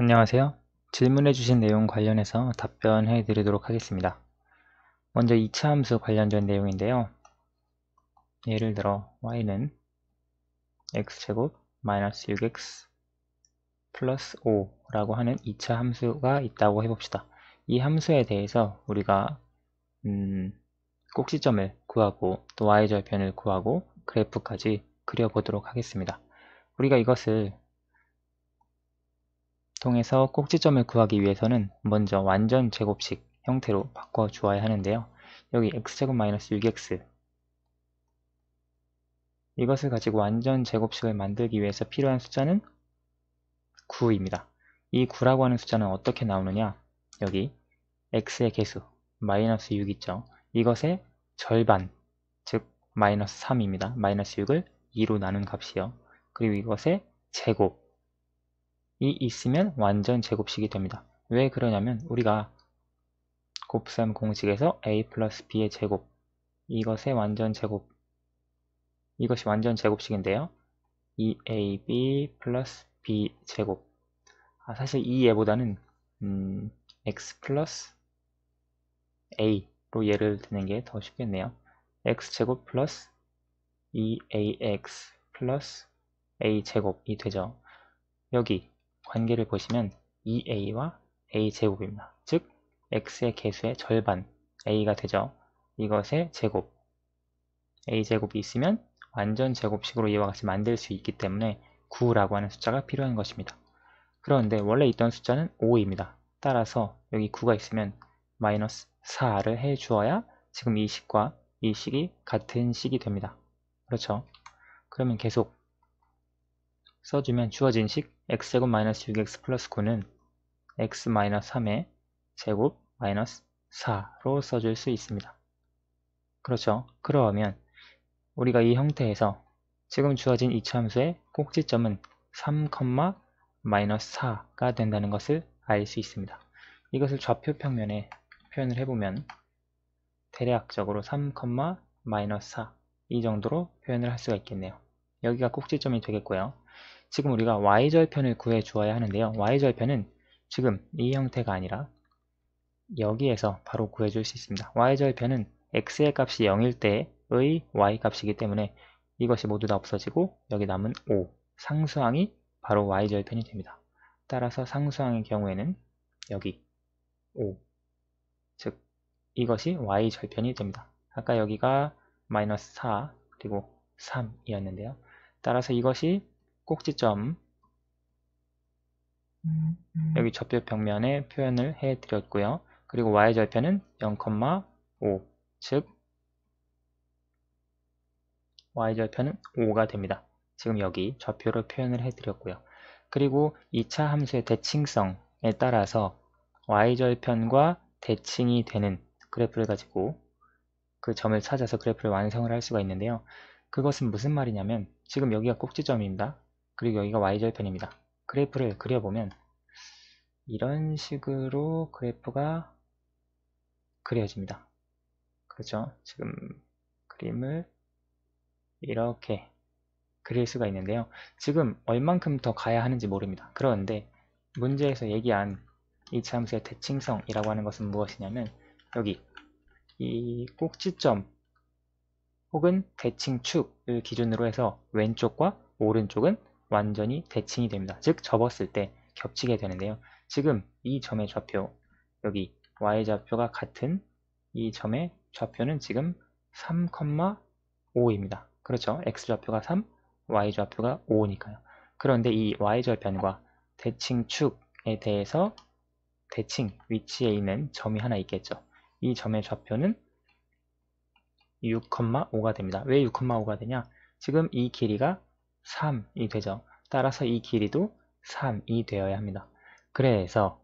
안녕하세요. 질문해 주신 내용 관련해서 답변해 드리도록 하겠습니다. 먼저 2차 함수 관련된 내용인데요. 예를 들어 y는 x제곱 마이너스 6x 플러스 5라고 하는 2차 함수가 있다고 해봅시다. 이 함수에 대해서 우리가 꼭지점을 구하고 또 y절편을 구하고 그래프까지 그려보도록 하겠습니다. 우리가 이것을 통해서 꼭지점을 구하기 위해서는 먼저 완전 제곱식 형태로 바꿔 주어야 하는데요. 여기 x제곱 마이너스 6x 이것을 가지고 완전 제곱식을 만들기 위해서 필요한 숫자는 9입니다. 이 9라고 하는 숫자는 어떻게 나오느냐, 여기 x의 개수 마이너스 6 있죠. 이것의 절반, 즉 마이너스 3입니다. 마이너스 6을 2로 나눈 값이요. 그리고 이것의 제곱 이 있으면 완전 제곱식이 됩니다. 왜 그러냐면 우리가 곱셈 공식에서 a 플러스 b의 제곱 이것이 완전 제곱식인데요. 2ab 플러스 b 제곱 사실 이 예보다는 x 플러스 a로 예를 드는 게 더 쉽겠네요. x제곱 플러스 2ax 플러스 a제곱이 되죠. 여기 관계를 보시면 2a와 a제곱입니다. 즉 x의 개수의 절반 a가 되죠. 이것의 제곱 a제곱이 있으면 완전 제곱식으로 이와 같이 만들 수 있기 때문에 9라고 하는 숫자가 필요한 것입니다. 그런데 원래 있던 숫자는 5입니다. 따라서 여기 9가 있으면 마이너스 4를 해 주어야 지금 이 식과 이 식이 같은 식이 됩니다. 그렇죠? 그러면 계속 써주면 주어진 식 x제곱 마이너스 6x 플러스 9는 x 마이너스 3의 제곱 마이너스 4로 써줄 수 있습니다. 그렇죠? 그러면 우리가 이 형태에서 지금 주어진 이차함수의 꼭지점은 3, 마이너스 4가 된다는 것을 알 수 있습니다. 이것을 좌표 평면에 표현을 해보면 대략적으로 3, 마이너스 4 이 정도로 표현을 할 수가 있겠네요. 여기가 꼭지점이 되겠고요. 지금 우리가 y절편을 구해 주어야 하는데요. y절편은 지금 이 형태가 아니라 여기에서 바로 구해줄 수 있습니다. y절편은 x의 값이 0일 때의 y 값이기 때문에 이것이 모두 다 없어지고 여기 남은 5, 상수항이 바로 y절편이 됩니다. 따라서 상수항의 경우에는 여기 5, 즉 이것이 y절편이 됩니다. 아까 여기가 마이너스 4 그리고 3이었는데요. 따라서 이것이 꼭지점 여기 좌표 평면에 표현을 해드렸고요. 그리고 y절편은 0,5 즉 y절편은 5가 됩니다. 지금 여기 좌표로 표현을 해드렸고요. 그리고 2차 함수의 대칭성에 따라서 y절편과 대칭이 되는 그래프를 가지고 그 점을 찾아서 그래프를 완성을 할 수가 있는데요. 그것은 무슨 말이냐면 지금 여기가 꼭지점입니다. 그리고 여기가 y절편입니다. 그래프를 그려보면 이런 식으로 그래프가 그려집니다. 그렇죠? 지금 그림을 이렇게 그릴 수가 있는데요. 지금 얼만큼 더 가야 하는지 모릅니다. 그런데 문제에서 얘기한 이차 함수의 대칭성이라고 하는 것은 무엇이냐면 여기 이 꼭지점 혹은 대칭축을 기준으로 해서 왼쪽과 오른쪽은 완전히 대칭이 됩니다. 즉 접었을 때 겹치게 되는데요. 지금 이 점의 좌표 여기 y좌표가 같은 이 점의 좌표는 지금 3,5입니다. 그렇죠? x좌표가 3, y좌표가 5니까요. 그런데 이 y절편과 대칭축에 대해서 대칭 위치에 있는 점이 하나 있겠죠. 이 점의 좌표는 6,5가 됩니다. 왜 6,5가 되냐? 지금 이 길이가 3이 되죠. 따라서 이 길이도 3이 되어야 합니다. 그래서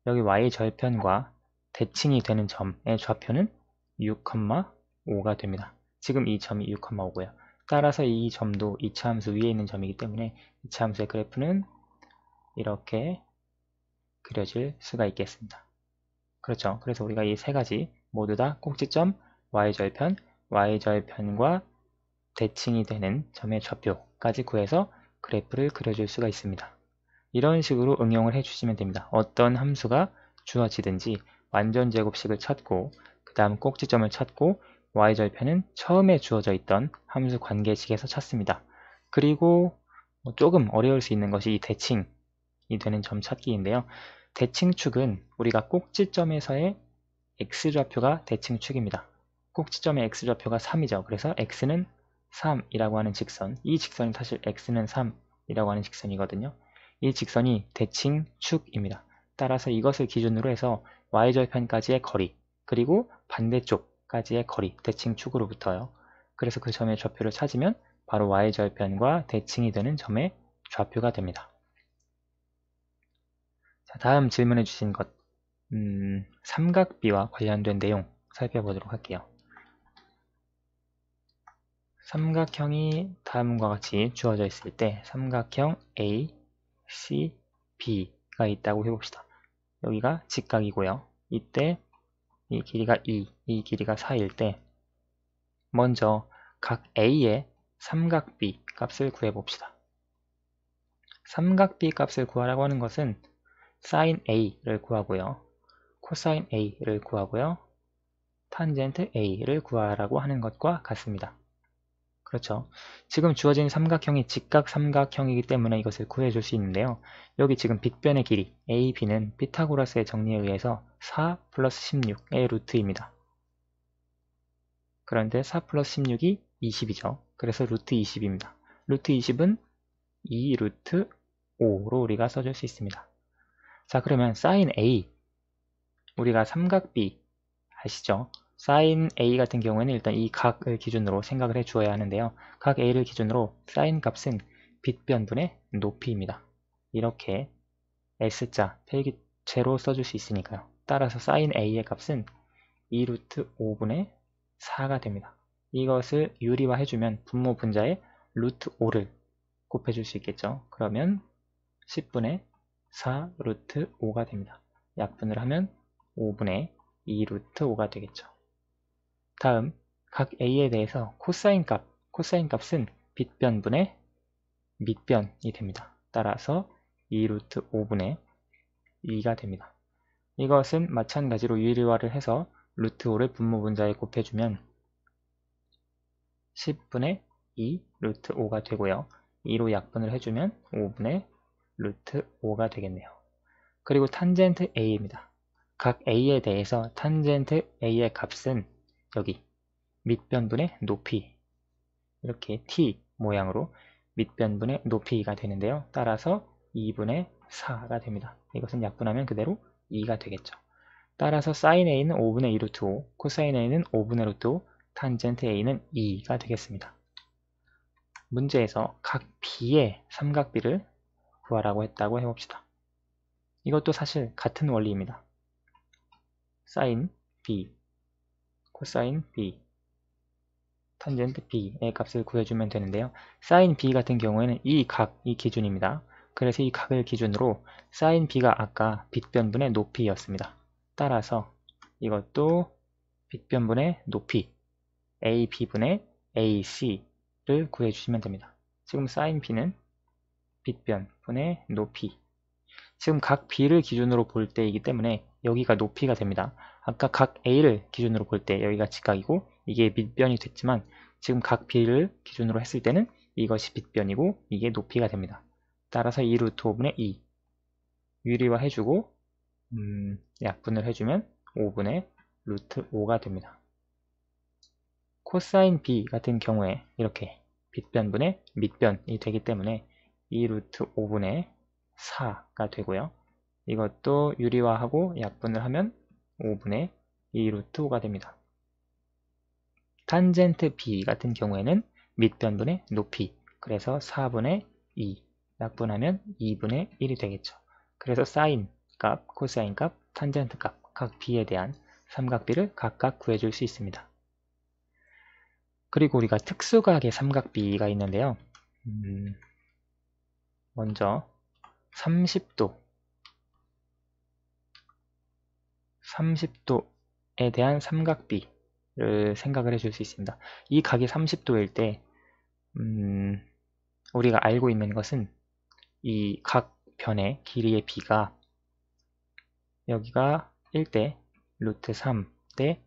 여기 y절편과 대칭이 되는 점의 좌표는 6,5가 됩니다. 지금 이 점이 6,5고요. 따라서 이 점도 이차함수 위에 있는 점이기 때문에 이차함수의 그래프는 이렇게 그려질 수가 있겠습니다. 그렇죠. 그래서 우리가 이 세 가지 모두 다 꼭지점, y절편, y절편과 대칭이 되는 점의 좌표까지 구해서 그래프를 그려줄 수가 있습니다. 이런 식으로 응용을 해주시면 됩니다. 어떤 함수가 주어지든지 완전 제곱식을 찾고 그 다음 꼭지점을 찾고 y절편은 처음에 주어져 있던 함수 관계식에서 찾습니다. 그리고 조금 어려울 수 있는 것이 이 대칭이 되는 점 찾기인데요. 대칭축은 우리가 꼭지점에서의 x좌표가 대칭축입니다. 꼭지점의 x좌표가 3이죠. 그래서 x는 3이라고 하는 직선, 이 직선이 사실 x는 3이라고 하는 직선이거든요. 이 직선이 대칭축입니다. 따라서 이것을 기준으로 해서 y절편까지의 거리, 그리고 반대쪽까지의 거리, 대칭축으로부터요. 그래서 그 점의 좌표를 찾으면 바로 y절편과 대칭이 되는 점의 좌표가 됩니다. 자, 다음 질문해 주신 것, 삼각비와 관련된 내용 살펴보도록 할게요. 삼각형이 다음과 같이 주어져 있을 때 삼각형 A, C, B가 있다고 해봅시다. 여기가 직각이고요. 이때 이 길이가 2, 이 길이가 4일 때 먼저 각 A의 삼각비 값을 구해봅시다. 삼각비 값을 구하라고 하는 것은 sin A를 구하고요. 코사인 A를 구하고요. 탄젠트 A를 구하라고 하는 것과 같습니다. 그렇죠. 지금 주어진 삼각형이 직각 삼각형이기 때문에 이것을 구해줄 수 있는데요. 여기 지금 빅변의 길이 AB는 피타고라스의 정리에 의해서 4 플러스 16의 루트입니다. 그런데 4 플러스 16이 20이죠. 그래서 루트 20입니다. 루트 20은 2 루트 5로 우리가 써줄 수 있습니다. 자, 그러면 sin A, 우리가 삼각비 아시죠? sin A 같은 경우에는 일단 이 각을 기준으로 생각을 해 주어야 하는데요. 각 A를 기준으로 sin 값은 빗변분의 높이입니다. 이렇게 S자, 필기체로 써줄 수 있으니까요. 따라서 sin A의 값은 2루트 5분의 4가 됩니다. 이것을 유리화 해주면 분모 분자에 루트 5를 곱해줄 수 있겠죠. 그러면 10분의 4 루트 5가 됩니다. 약분을 하면 5분의 2 루트 5가 되겠죠. 다음 각 A에 대해서 코사인 값은 빗변분의 밑변이 됩니다. 따라서 2 루트 5분의 2가 됩니다. 이것은 마찬가지로 유리화를 해서 루트 5를 분모 분자에 곱해주면 10분의 2 루트 5가 되고요. 2로 약분을 해주면 5분의 루트 5가 되겠네요. 그리고 탄젠트 A입니다. 각 A에 대해서 탄젠트 A의 값은 여기 밑변분의 높이, 이렇게 T 모양으로 밑변분의 높이가 되는데요. 따라서 2분의 4가 됩니다. 이것은 약분하면 그대로 2가 되겠죠. 따라서 sin A는 5분의 2 루트 5, 코사인 A는 5분의 루트 5, 탄젠트 A는 2가 되겠습니다. 문제에서 각 B의 삼각비를 구하라고 했다고 해봅시다. 이것도 사실 같은 원리입니다. sin B, 코사인 B, 탄젠트 B의 값을 구해주면 되는데요. sin B 같은 경우에는 이 각이 기준입니다. 그래서 이 각을 기준으로 sin B가 아까 빗변분의 높이였습니다. 따라서 이것도 빗변분의 높이 AB분의 AC를 구해주시면 됩니다. 지금 sin B는 빗변분의 높이, 지금 각 B를 기준으로 볼 때이기 때문에 여기가 높이가 됩니다. 아까 각 A를 기준으로 볼 때 여기가 직각이고 이게 밑변이 됐지만 지금 각 B를 기준으로 했을 때는 이것이 밑변이고 이게 높이가 됩니다. 따라서 2 루트 5분의 2 유리화 해주고 약분을 해주면 5분의 루트 5가 됩니다. 코사인 B 같은 경우에 이렇게 빗변분의 밑변이 되기 때문에 2 루트 5분의 4가 되고요. 이것도 유리화하고 약분을 하면 5분의 2 루트 5가 됩니다. 탄젠트 B 같은 경우에는 밑변분의 높이, 그래서 4분의 2 약분하면 2분의 1이 되겠죠. 그래서 sin 값, 코사인 값, 탄젠트 값, 각 B에 대한 삼각비를 각각 구해줄 수 있습니다. 그리고 우리가 특수각의 삼각비가 있는데요. 먼저 30도에 대한 삼각비를 생각을 해줄 수 있습니다. 이 각이 30도일 때 우리가 알고 있는 것은 이 각 변의 길이의 b가 여기가 1대 루트 3대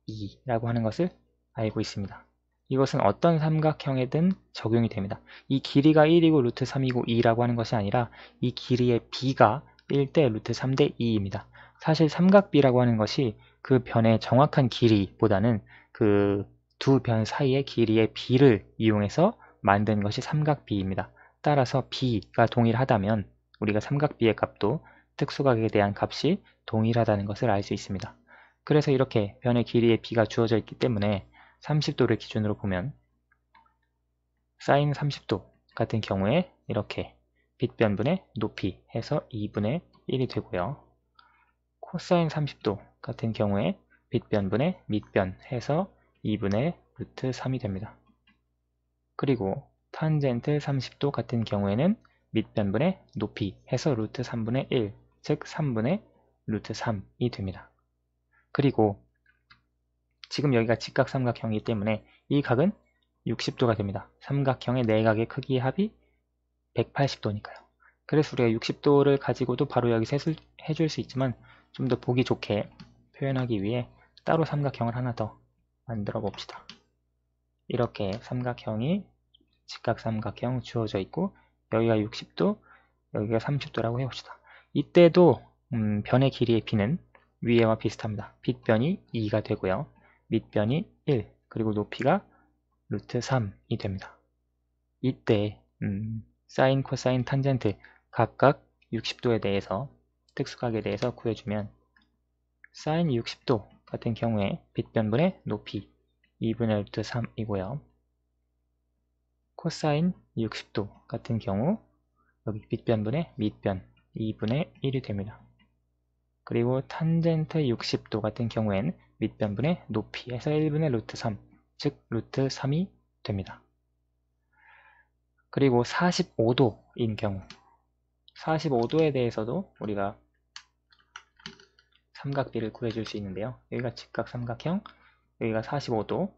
2라고 하는 것을 알고 있습니다. 이것은 어떤 삼각형에든 적용이 됩니다. 이 길이가 1이고 루트 3이고 2라고 하는 것이 아니라 이 길이의 b가 1대 루트 3대 2입니다. 사실 삼각비라고 하는 것이 그 변의 정확한 길이보다는 그 두 변 사이의 길이의 b를 이용해서 만든 것이 삼각비입니다. 따라서 b가 동일하다면 우리가 삼각비의 값도 특수각에 대한 값이 동일하다는 것을 알 수 있습니다. 그래서 이렇게 변의 길이의 b가 주어져 있기 때문에 30도를 기준으로 보면 사인 30도 같은 경우에 이렇게 빗변분의 높이 해서 2분의 1이 되고요. 코사인 30도 같은 경우에 빗변분의 밑변 해서 2분의 루트 3이 됩니다. 그리고 탄젠트 30도 같은 경우에는 밑변분의 높이 해서 루트 3분의 1, 즉 3분의 루트 3이 됩니다. 그리고 지금 여기가 직각삼각형이기 때문에 이 각은 60도가 됩니다. 삼각형의 내각의 크기의 합이 180도니까요. 그래서 우리가 60도를 가지고도 바로 여기서 해줄 수 있지만 좀 더 보기 좋게 표현하기 위해 따로 삼각형을 하나 더 만들어 봅시다. 이렇게 삼각형이 직각삼각형 주어져 있고 여기가 60도, 여기가 30도라고 해봅시다. 이때도 변의 길이의 b는 위에와 비슷합니다. 빗변이 2가 되고요. 밑변이 1, 그리고 높이가 루트 3이 됩니다. 이때 사인, 코사인, 탄젠트 각각 60도에 대해서 특수각에 대해서 구해주면 사인 60도 같은 경우에 빗변분의 높이 2분의 루트 3이고요. 코사인 60도 같은 경우 여기 빗변분의 밑변 2분의 1이 됩니다. 그리고 탄젠트 60도 같은 경우엔 밑변분의 높이에서 1분의 루트 3, 즉 루트 3이 됩니다. 그리고 45도인 경우 45도에 대해서도 우리가 삼각비를 구해줄 수 있는데요. 여기가 직각삼각형, 여기가 45도,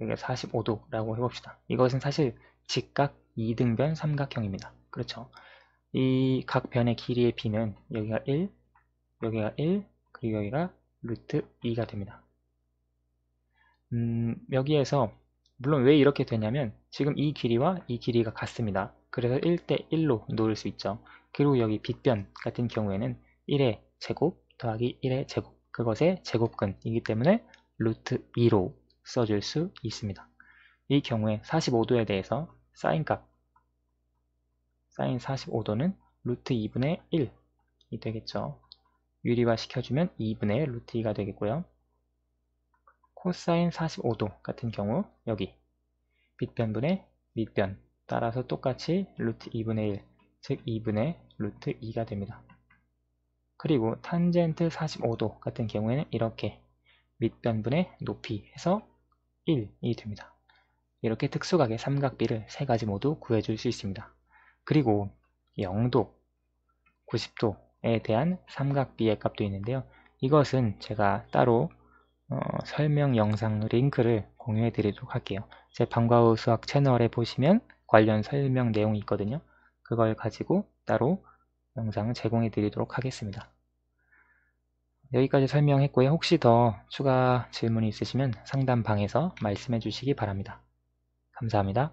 여기가 45도라고 해봅시다. 이것은 사실 직각 2등변 삼각형입니다. 그렇죠? 이 각 변의 길이의 b는 여기가 1, 여기가 1, 그리고 여기가 루트 2가 됩니다. 여기에서 물론 왜 이렇게 되냐면 지금 이 길이와 이 길이가 같습니다. 그래서 1대 1로 놓을 수 있죠. 그리고 여기 빗변 같은 경우에는 1의 제곱 더하기 1의 제곱, 그것의 제곱근이기 때문에 루트 2로 써줄 수 있습니다. 이 경우에 45도에 대해서 사인값, 사인 45도는 루트 2분의 1이 되겠죠. 유리화 시켜주면 2분의 루트 2가 되겠고요. 코사인 45도 같은 경우 여기 빗변분의 밑변 따라서 똑같이 루트 2분의 1, 즉 2분의 루트 2가 됩니다. 그리고 탄젠트 45도 같은 경우에는 이렇게 밑변분의 높이 해서 1이 됩니다. 이렇게 특수각의 삼각비를 세 가지 모두 구해줄 수 있습니다. 그리고 0도, 90도에 대한 삼각비의 값도 있는데요. 이것은 제가 따로 설명 영상 링크를 공유해 드리도록 할게요. 제 방과 후 수학 채널에 보시면 관련 설명 내용이 있거든요. 그걸 가지고 따로 영상을 제공해 드리도록 하겠습니다. 여기까지 설명했고요. 혹시 더 추가 질문이 있으시면 상담방에서 말씀해 주시기 바랍니다. 감사합니다.